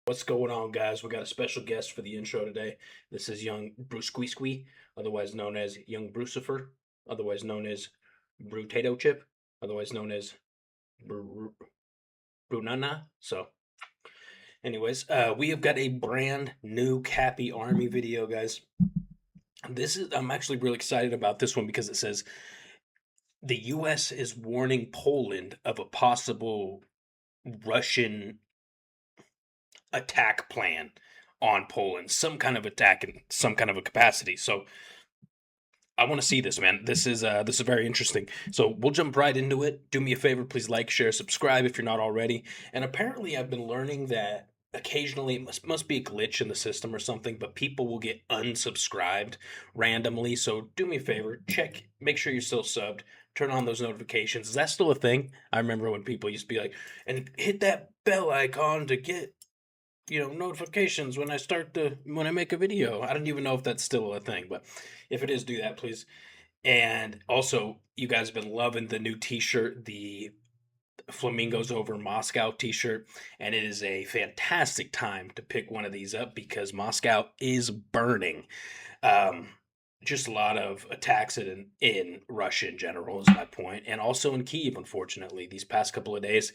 What's going on, guys? We got a special guest for the intro today. This is young Bruce Squee, otherwise known as Young Brucifer, otherwise known as Brutato Chip, otherwise known as Brunana. So, we have got a brand new Cappy Army video, guys. I'm actually really excited about this one because it says the U.S. is warning Poland of a possible Russian attack plan on Poland, some kind of attack in some kind of a capacity. So I want to see this, man. This is very interesting. So we'll jump right into it. Do me a favor, please like, share, subscribe if you're not already. And apparently, I've been learning that occasionally it must be a glitch in the system or something, but people will get unsubscribed randomly. So do me a favor, check, make sure you're still subbed. Turn on those notifications. Is that still a thing? I remember when people used to be like, and hit that bell icon to get notifications when I make a video. I don't even know if that's still a thing, but if it is, do that, please. And also, you guys have been loving the new t-shirt, the Flamingos Over Moscow t-shirt, and it is a fantastic time to pick one of these up because Moscow is burning. Just a lot of attacks in Russia in general is my point, and also in Kyiv, unfortunately. These past couple of days,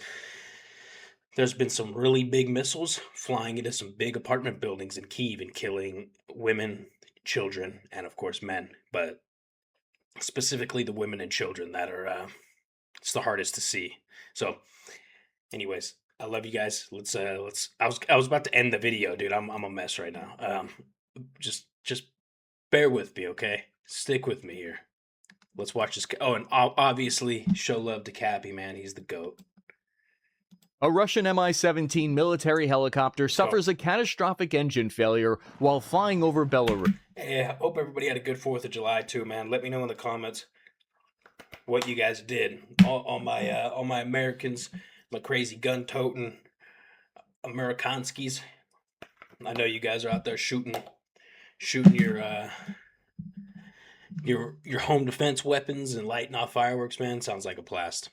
there's been some really big missiles flying into some big apartment buildings in Kyiv and killing women, children, and of course men. But specifically the women and children that are it's the hardest to see. So, anyways, I love you guys. Let's. I was about to end the video, dude. I'm a mess right now. Just bear with me, okay? Stick with me here. Let's watch this. Oh, and obviously, show love to Cappy, man. He's the GOAT. A Russian Mi-17 military helicopter suffers a catastrophic engine failure while flying over Belarus. Hey, I hope everybody had a good 4th of July too, man. Let me know in the comments what you guys did. All my Americans, my crazy gun-toting Amerikanskis. I know you guys are out there shooting your home defense weapons and lighting off fireworks, man. Sounds like a blast.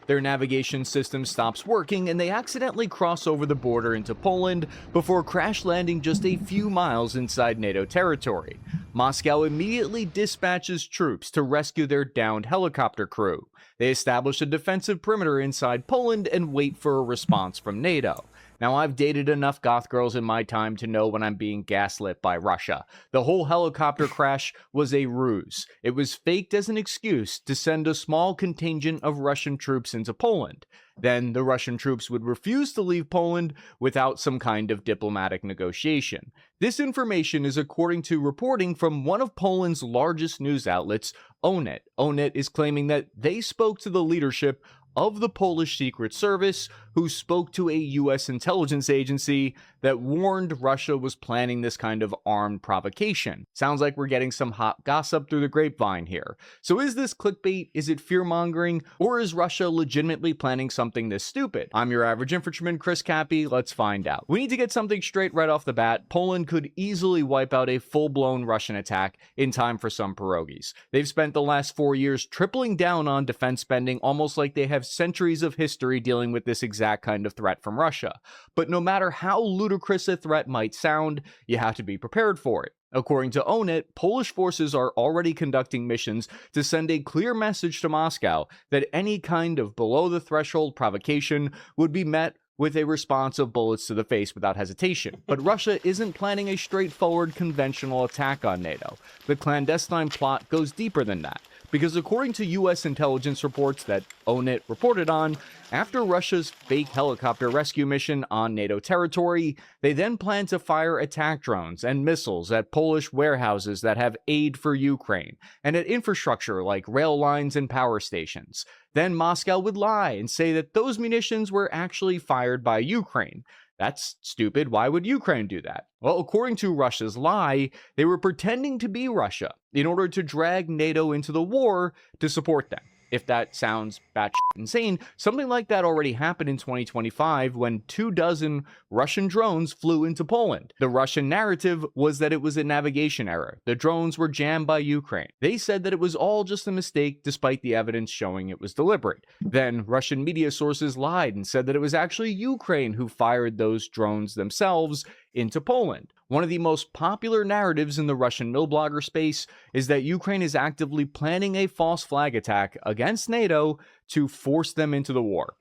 Their navigation system stops working and they accidentally cross over the border into Poland before crash landing just a few miles inside NATO territory. Moscow immediately dispatches troops to rescue their downed helicopter crew. They establish a defensive perimeter inside Poland and wait for a response from NATO. Now, I've dated enough goth girls in my time to know when I'm being gaslit by Russia. The whole helicopter crash was a ruse. It was faked as an excuse to send a small contingent of Russian troops into Poland. Then the Russian troops would refuse to leave Poland without some kind of diplomatic negotiation. This information is according to reporting from one of Poland's largest news outlets, Onet. Onet is claiming that they spoke to the leadership of the Polish Secret Service, who spoke to a U.S. intelligence agency that warned Russia was planning this kind of armed provocation. Sounds like we're getting some hot gossip through the grapevine here. So is this clickbait? Is it fear-mongering? Or is Russia legitimately planning something this stupid? I'm your average infantryman, Chris Cappy. Let's find out. We need to get something straight right off the bat. Poland could easily wipe out a full-blown Russian attack in time for some pierogies. They've spent the last 4 years tripling down on defense spending, almost like they have centuries of history dealing with this exact kind of threat from Russia. But no matter how ludicrous a threat might sound, you have to be prepared for it. According to Onet, Polish forces are already conducting missions to send a clear message to Moscow that any kind of below-the-threshold provocation would be met with a response of bullets to the face without hesitation. But Russia isn't planning a straightforward conventional attack on NATO. The clandestine plot goes deeper than that, because according to U.S. intelligence reports that Onet reported on, after Russia's fake helicopter rescue mission on NATO territory, they then plan to fire attack drones and missiles at Polish warehouses that have aid for Ukraine, and at infrastructure like rail lines and power stations. Then Moscow would lie and say that those munitions were actually fired by Ukraine. That's stupid. Why would Ukraine do that? Well, according to Russia's lie, they were pretending to be Russia in order to drag NATO into the war to support them. If that sounds batshit insane, something like that already happened in 2025 when 24 Russian drones flew into Poland. The Russian narrative was that it was a navigation error. The drones were jammed by Ukraine. They said that it was all just a mistake despite the evidence showing it was deliberate. Then Russian media sources lied and said that it was actually Ukraine who fired those drones themselves into Poland. One of the most popular narratives in the Russian blogger space is that Ukraine is actively planning a false flag attack against NATO to force them into the war.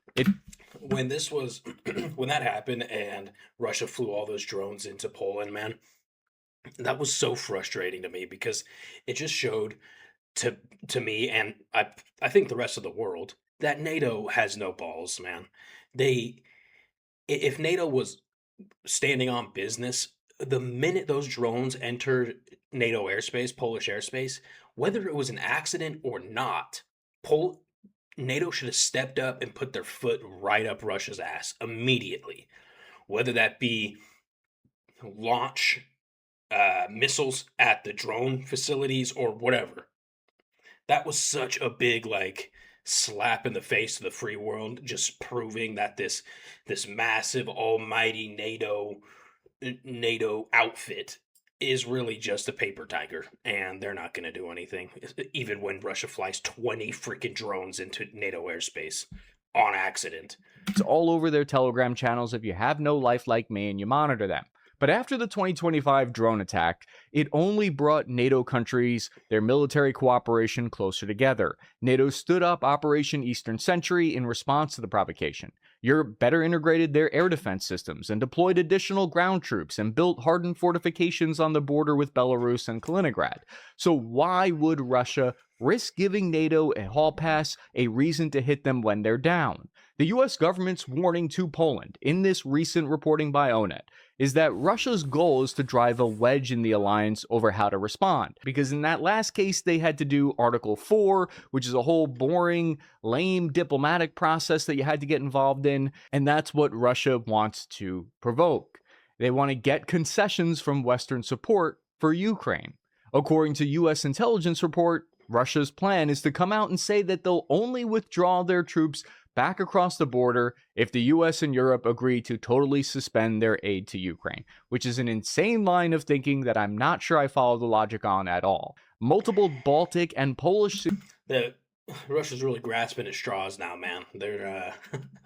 When this was, when that happened and Russia flew all those drones into Poland, man, that was so frustrating to me because it just showed to me and I think the rest of the world that NATO has no balls, man. They if NATO was standing on business, the minute those drones entered NATO airspace, Polish airspace, whether it was an accident or not, Pol- NATO should have stepped up and put their foot right up Russia's ass immediately. Whether that be launch missiles at the drone facilities or whatever. That was such a big like slap in the face to the free world, just proving that this massive almighty NATO outfit is really just a paper tiger, and they're not going to do anything, even when Russia flies 20 freaking drones into NATO airspace on accident. It's all over their Telegram channels if you have no life like me and you monitor them. But after the 2025 drone attack, it only brought NATO countries, their military cooperation closer together. NATO stood up Operation Eastern Century in response to the provocation. Europe better integrated their air defense systems and deployed additional ground troops and built hardened fortifications on the border with Belarus and Kaliningrad. So why would Russia risk giving NATO a hall pass, a reason to hit them when they're down? The US government's warning to Poland in this recent reporting by ONET is that Russia's goal is to drive a wedge in the alliance over how to respond. Because in that last case, they had to do Article 4, which is a whole boring, lame diplomatic process that you had to get involved in, and that's what Russia wants to provoke. They want to get concessions from Western support for Ukraine. According to US intelligence report, Russia's plan is to come out and say that they'll only withdraw their troops back across the border if the US and Europe agree to totally suspend their aid to Ukraine, which is an insane line of thinking that I'm not sure I follow the logic on at all. Multiple Baltic and Polish Russia's really grasping at straws now, man. They're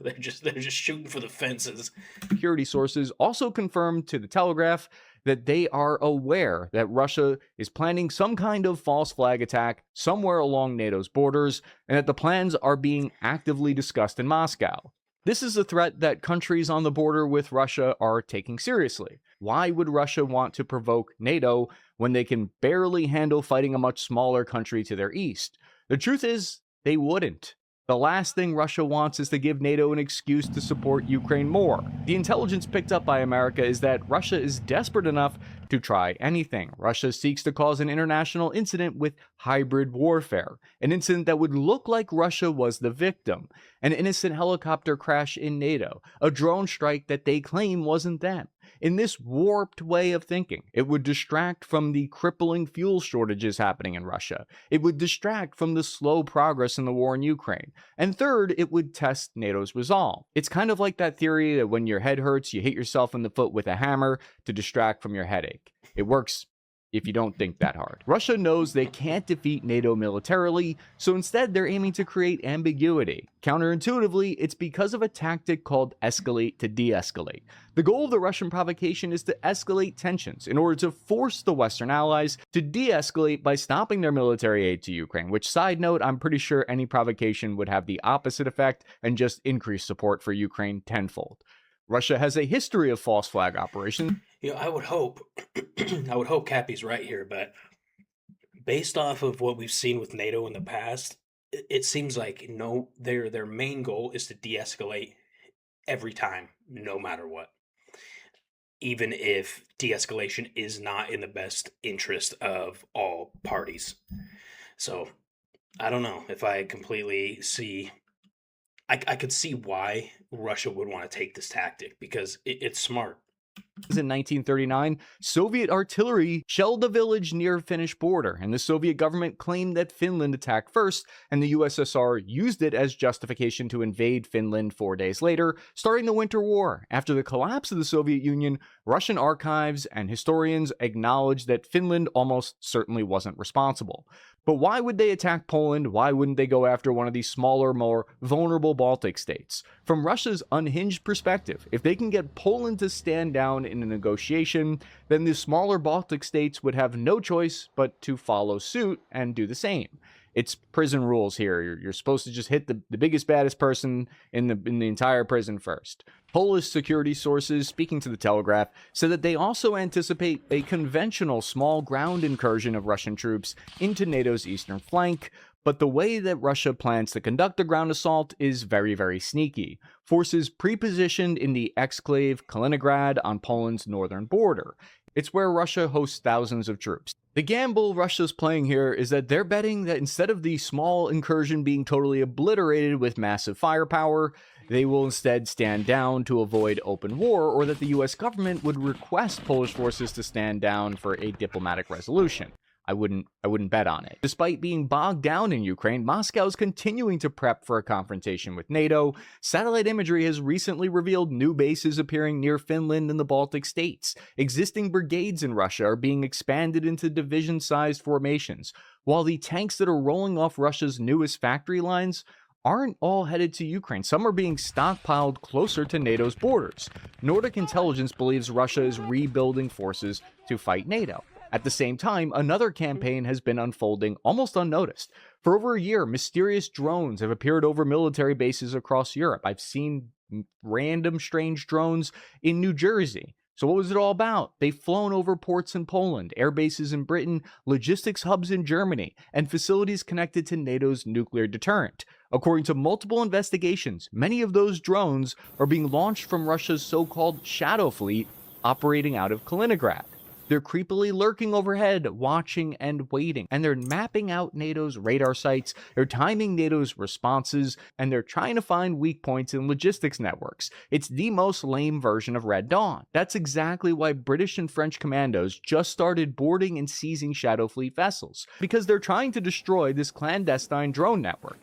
they're just shooting for the fences. Security sources also confirmed to the Telegraph that they are aware that Russia is planning some kind of false flag attack somewhere along NATO's borders, and that the plans are being actively discussed in Moscow. This is a threat that countries on the border with Russia are taking seriously. Why would Russia want to provoke NATO when they can barely handle fighting a much smaller country to their east? The truth is, they wouldn't. The last thing Russia wants is to give NATO an excuse to support Ukraine more. The intelligence picked up by America is that Russia is desperate enough to try anything. Russia seeks to cause an international incident with hybrid warfare, an incident that would look like Russia was the victim, an innocent helicopter crash in NATO, a drone strike that they claim wasn't them. In this warped way of thinking, it would distract from the crippling fuel shortages happening in Russia. It would distract from the slow progress in the war in Ukraine. And third, it would test NATO's resolve. It's kind of like that theory that when your head hurts, you hit yourself in the foot with a hammer to distract from your headache. It works if you don't think that hard. Russia knows they can't defeat NATO militarily, so instead they're aiming to create ambiguity. Counterintuitively, it's because of a tactic called escalate to de-escalate. The goal of the Russian provocation is to escalate tensions in order to force the Western allies to de-escalate by stopping their military aid to Ukraine, which, side note, I'm pretty sure any provocation would have the opposite effect and just increase support for Ukraine tenfold. Russia has a history of false flag operations. I would hope, I would hope Cappy's right here, but based off of what we've seen with NATO in the past, it seems like no, their main goal is to de-escalate every time, no matter what. Even if de-escalation is not in the best interest of all parties. So, I don't know if I completely see. I could see why Russia would want to take this tactic because it's smart. In 1939, Soviet artillery shelled a village near Finnish border, and the Soviet government claimed that Finland attacked first, and the USSR used it as justification to invade Finland 4 days later, starting the Winter War. After the collapse of the Soviet Union, Russian archives and historians acknowledged that Finland almost certainly wasn't responsible. But why would they attack Poland? Why wouldn't they go after one of these smaller, more vulnerable Baltic states? From Russia's unhinged perspective, if they can get Poland to stand down in a negotiation, then the smaller Baltic states would have no choice but to follow suit and do the same. It's prison rules here. You're supposed to just hit the biggest, baddest person in the entire prison first. Polish security sources, speaking to the Telegraph, said that they also anticipate a conventional small ground incursion of Russian troops into NATO's eastern flank, but the way that Russia plans to conduct the ground assault is very, very sneaky. Forces pre-positioned in the exclave Kaliningrad on Poland's northern border. It's where Russia hosts thousands of troops. The gamble Russia's playing here is that they're betting that instead of the small incursion being totally obliterated with massive firepower, they will instead stand down to avoid open war, or that the US government would request Polish forces to stand down for a diplomatic resolution. I wouldn't bet on it. Despite being bogged down in Ukraine, Moscow is continuing to prep for a confrontation with NATO. Satellite imagery has recently revealed new bases appearing near Finland and the Baltic states. Existing brigades in Russia are being expanded into division-sized formations, while the tanks that are rolling off Russia's newest factory lines aren't all headed to Ukraine. Some are being stockpiled closer to NATO's borders. Nordic intelligence believes Russia is rebuilding forces to fight NATO. At the same time, another campaign has been unfolding almost unnoticed. For over a year, mysterious drones have appeared over military bases across Europe. I've seen random strange drones in New Jersey. So what was it all about? They've flown over ports in Poland, air bases in Britain, logistics hubs in Germany, and facilities connected to NATO's nuclear deterrent. According to multiple investigations, many of those drones are being launched from Russia's so-called shadow fleet operating out of Kaliningrad. They're creepily lurking overhead, watching and waiting, and they're mapping out NATO's radar sites, they're timing NATO's responses, and they're trying to find weak points in logistics networks. It's the most lame version of Red Dawn. That's exactly why British and French commandos just started boarding and seizing Shadow Fleet vessels, because they're trying to destroy this clandestine drone network.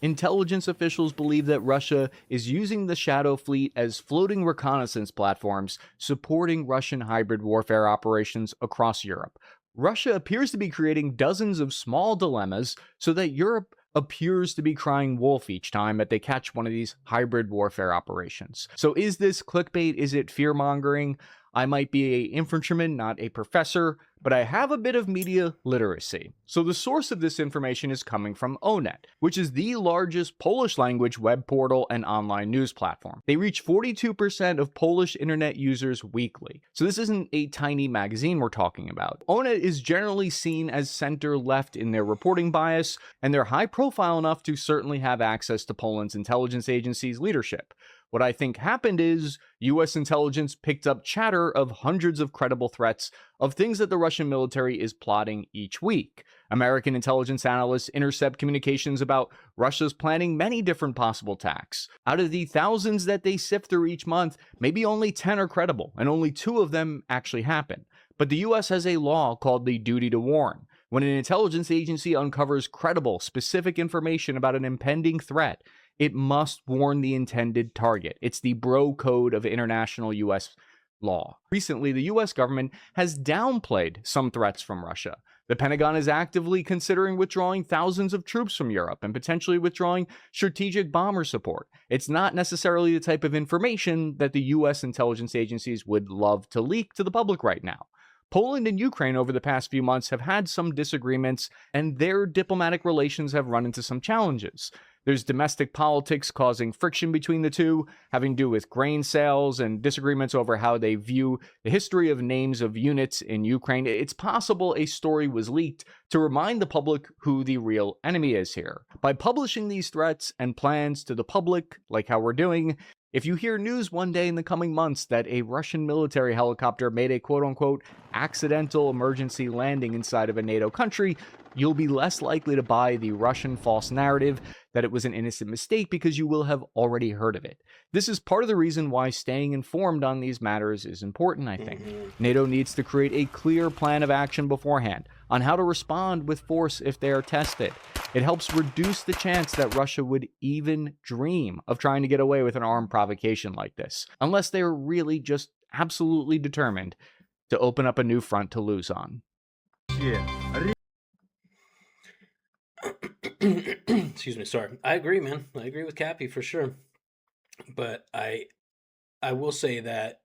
Intelligence officials believe that Russia is using the Shadow Fleet as floating reconnaissance platforms, supporting Russian hybrid warfare operations across Europe. Russia appears to be creating dozens of small dilemmas so that Europe appears to be crying wolf each time that they catch one of these hybrid warfare operations. So is this clickbait? Is it fear-mongering? I might be an infantryman, not a professor, but I have a bit of media literacy. So the source of this information is coming from Onet, which is the largest Polish language web portal and online news platform. They reach 42% of Polish internet users weekly. So this isn't a tiny magazine we're talking about. Onet is generally seen as center-left in their reporting bias, and they're high profile enough to certainly have access to Poland's intelligence agency's leadership. What I think happened is US intelligence picked up chatter of hundreds of credible threats of things that the Russian military is plotting each week. American intelligence analysts intercept communications about Russia's planning many different possible attacks. Out of the thousands that they sift through each month, maybe only 10 are credible, and only 2 of them actually happen. But the US has a law called the duty to warn. When an intelligence agency uncovers credible, specific information about an impending threat, it must warn the intended target. It's the bro code of international US law. Recently, the US government has downplayed some threats from Russia. The Pentagon is actively considering withdrawing thousands of troops from Europe and potentially withdrawing strategic bomber support. It's not necessarily the type of information that the US intelligence agencies would love to leak to the public right now. Poland and Ukraine over the past few months have had some disagreements, and their diplomatic relations have run into some challenges. There's domestic politics causing friction between the two, having to do with grain sales and disagreements over how they view the history of names of units in Ukraine. It's possible a story was leaked to remind the public who the real enemy is here. By publishing these threats and plans to the public, like how we're doing, if you hear news one day in the coming months that a Russian military helicopter made a quote-unquote accidental emergency landing inside of a NATO country, You'll be less likely to buy the Russian false narrative that it was an innocent mistake because you will have already heard of it. This is part of the reason why staying informed on these matters is important, I think. Mhm. NATO needs to create a clear plan of action beforehand on how to respond with force if they are tested. It helps reduce the chance that Russia would even dream of trying to get away with an armed provocation like this, unless they are really just absolutely determined to open up a new front to lose on. Excuse me, sorry. I agree, man. I agree with Cappy for sure. But I will say that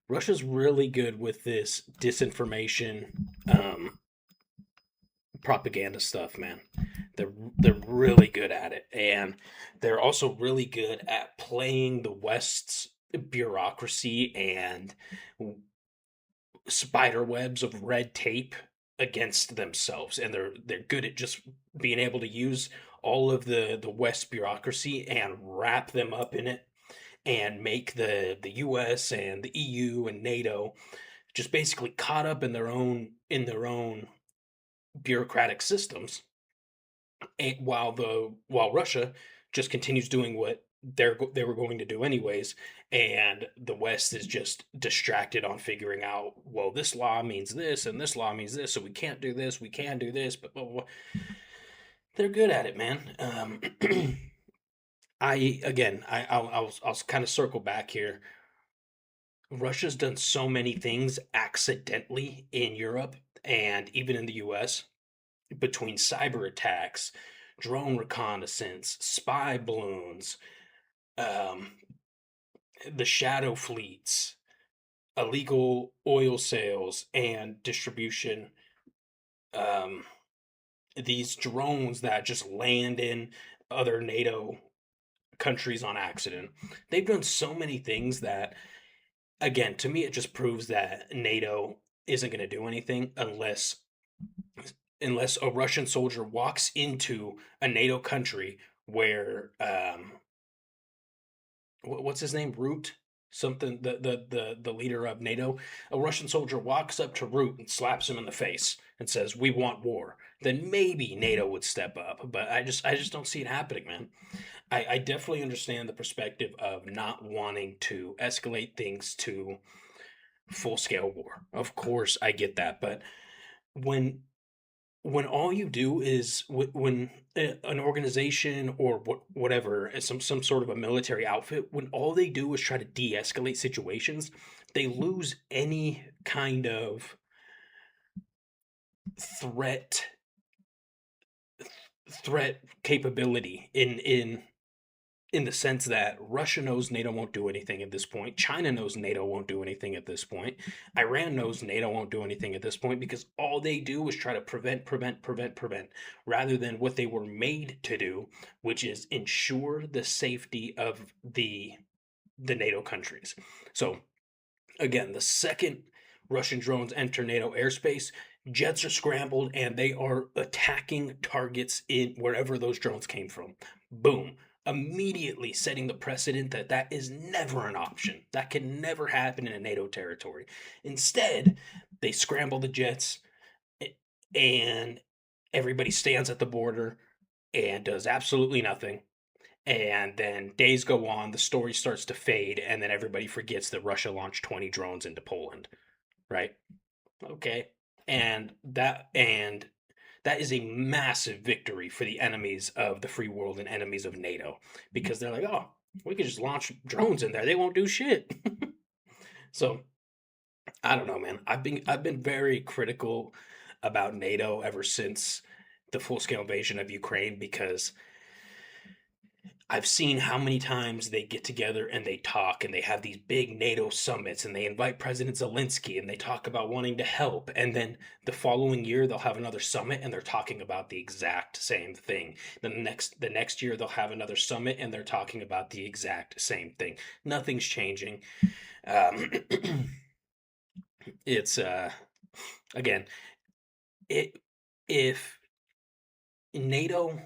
Russia's really good with this disinformation, um, propaganda stuff, man. They're really good at it, and they're also really good at playing the West's bureaucracy and spider webs of red tape against themselves. And they're good at just being able to use all of the West bureaucracy and wrap them up in it and make the US and the EU and NATO just basically caught up in their own bureaucratic systems, and while Russia just continues doing what they were going to do anyways, and the West is just distracted on figuring out, well, this law means this and this law means this, so we can't do this, we can do this, but blah, blah, blah. They're good at it, man. I again, I'll kind of circle back here. Russia's done so many things accidentally in Europe and even in the US, between cyber attacks, drone reconnaissance, spy balloons, um, the shadow fleets, illegal oil sales and distribution, um, these drones that just land in other NATO countries on accident. They've done so many things that, again, to me, it just proves that NATO isn't going to do anything unless a Russian soldier walks into a NATO country where what's his name, Root, something, the leader of NATO, a Russian soldier walks up to Root and slaps him in the face and says, "We want war." Then maybe NATO would step up, but I just don't see it happening, man. I definitely understand the perspective of not wanting to escalate things to full scale war. Of course, I get that, but when when all you do is when an organization or whatever, some sort of a military outfit, when all they do is try to de-escalate situations, they lose any kind of threat threat capability in the sense that Russia knows NATO won't do anything at this point. China knows NATO won't do anything at this point. Iran knows NATO won't do anything at this point, because all they do is try to prevent, rather than what they were made to do, which is ensure the safety of the NATO countries. So again, the second Russian drones enter NATO airspace, jets are scrambled and they are attacking targets in wherever those drones came from. Boom. Immediately setting the precedent that that is never an option. That can never happen in a NATO territory. Instead, they scramble the jets, and everybody stands at the border and does absolutely nothing. And then days go on, the story starts to fade, and then everybody forgets that Russia launched 20 drones into Poland, right? Okay. And that is a massive victory for the enemies of the free world and enemies of NATO, because they're like, "Oh, we could just launch drones in there. They won't do shit." So, I don't know, man. I've been very critical about NATO ever since the full-scale invasion of Ukraine, because I've seen how many times they get together and they talk and they have these big NATO summits and they invite President Zelensky and they talk about wanting to help. And then the following year they'll have another summit and they're talking about the exact same thing. Then the next year they'll have another summit and they're talking about the exact same thing. Nothing's changing. Um, it's again, it if NATO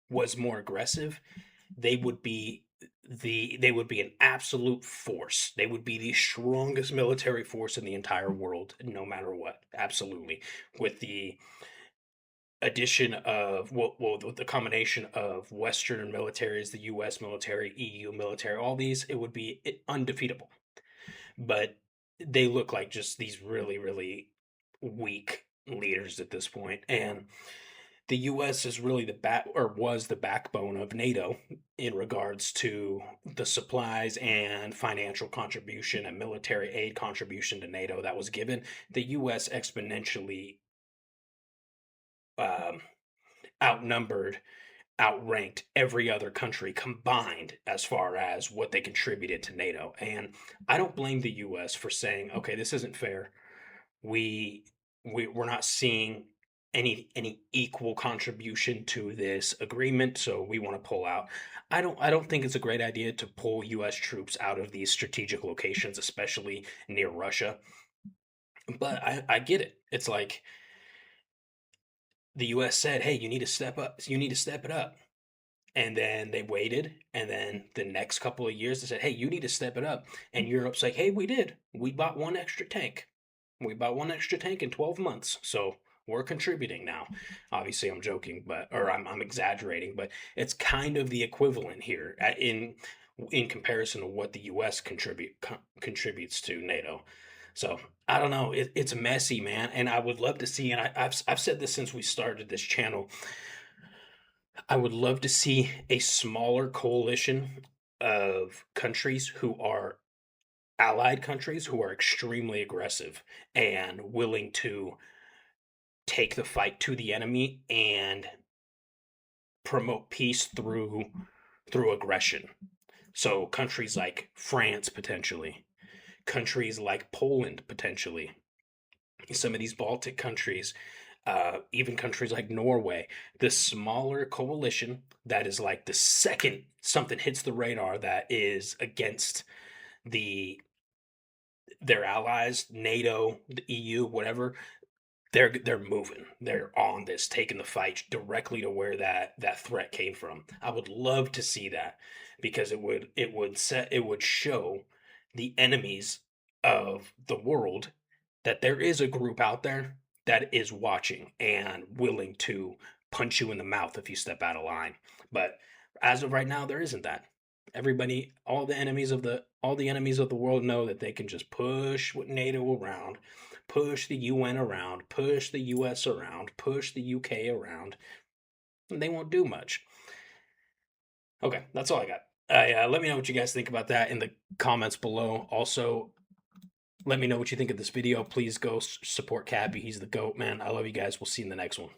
was more aggressive, they would be they would be an absolute force. They would be the strongest military force in the entire world, no matter what. Absolutely. With addition of the combination of Western militaries, the U.S. military, EU military, all these, it would be undefeatable. But they look like just these really, really weak leaders at this point, and the U.S. is really was the backbone of NATO in regards to the supplies and financial contribution and military aid contribution to NATO that was given. The U.S. exponentially um, outnumbered, outranked every other country combined as far as what they contributed to NATO. And I don't blame the US for saying, okay, this isn't fair. We we're not seeing any equal contribution to this agreement, so we want to pull out. I don't think it's a great idea to pull US troops out of these strategic locations, especially near Russia. But I get it. It's like the US said, hey, you need to step up. You need to step it up. And then they waited, and then the next couple of years they said, hey, you need to step it up. And Europe's like, hey, we did. We bought one extra tank. We bought one extra tank in 12 months. So we're contributing now. Obviously, I'm joking, or I'm exaggerating, but it's kind of the equivalent here in comparison to what the U.S. contributes to NATO. So I don't know. It's messy, man, and I would love to see. And I've said this since we started this channel. I would love to see a smaller coalition of countries who are allied countries who are extremely aggressive and willing to take the fight to the enemy and promote peace through aggression. So countries like France potentially, countries like Poland potentially, some of these Baltic countries, even countries like Norway, this smaller coalition that is like the second something hits the radar that is against the their allies, NATO, the EU, whatever, they're moving. They're on this, taking the fight directly to where that threat came from. I would love to see that because it would show the enemies of the world that there is a group out there that is watching and willing to punch you in the mouth if you step out of line. But as of right now, there isn't that. Everybody, all the enemies of the world know that they can just push with NATO around, push the UN around, push the US around, push the UK around, and they won't do much. Okay, that's all I got. Let me know what you guys think about that in the comments below. Also, let me know what you think of this video. Please go support Cappy. He's the GOAT, man. I love you guys. We'll see you in the next one.